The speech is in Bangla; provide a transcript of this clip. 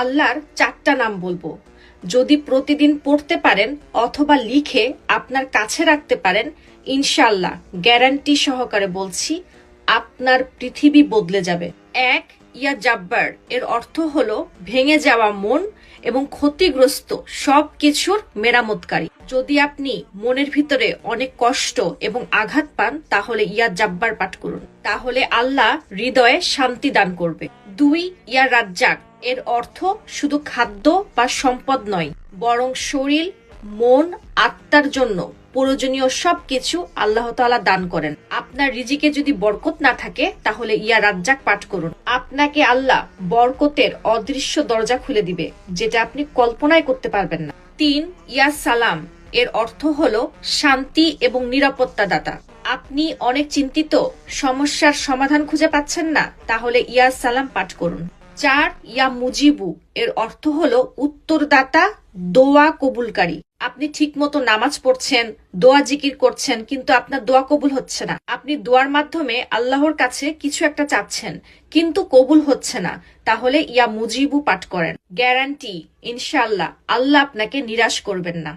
আল্লাহর 4টা নাম বলবো। যদি প্রতিদিন পড়তে পারেন অথবা লিখে আপনার কাছে রাখতে পারেন, ইনশাআল্লাহ গ্যারান্টি সহকারে বলছি আপনার পৃথিবী বদলে যাবে। এক, ইয়া জাব্বার এর অর্থ হলো ভেঙে যাওয়া মন এবং ক্ষতিগ্রস্ত সব কিছুর মেরামতকারী। যদি আপনি মনের ভিতরে অনেক কষ্ট এবং আঘাত পান তাহলে ইয়া জাব্বার পাঠ করুন, তাহলে আল্লাহ হৃদয়ে শান্তি দান করবে। দুই, ইয়া রাজ্জাক এর অর্থ শুধু খাদ্য বা সম্পদ নয়, বরং শরীর, মন, আত্মার জন্য প্রয়োজনীয় সবকিছু আল্লাহ তাআলা দান করেন। আপনার রিজিকে যদি বরকত না থাকে তাহলে ইয়া রাজ্জাক পাঠ করুন, আপনাকে আল্লাহ বরকতের অদৃশ্য দরজা খুলে দিবে যেটা আপনি কল্পনাই করতে পারবেন না। তিন, ইয়া সালাম এর অর্থ হলো শান্তি এবং নিরাপত্তা দাতা। আপনি অনেক চিন্তিত, সমস্যার সমাধান খুঁজে পাচ্ছেন না, তাহলে ইয়া সালাম পাঠ করুন। চার, ইয়া মুজিবু এর অর্থ হলো উত্তরদাতা, দোয়া কবুলকারী। আপনি ঠিক মতো নামাজ পড়ছেন, দোয়া জিকির করছেন, কিন্তু আপনার দোয়া কবুল হচ্ছে না। আপনি দোয়ার মাধ্যমে আল্লাহর কাছে কিছু একটা চাচ্ছেন কিন্তু কবুল হচ্ছে না, তাহলে ইয়া মুজিবু পাঠ করেন। গ্যারান্টি ইনশাআল্লাহ আল্লাহ আপনাকে নিরাশ করবেন না।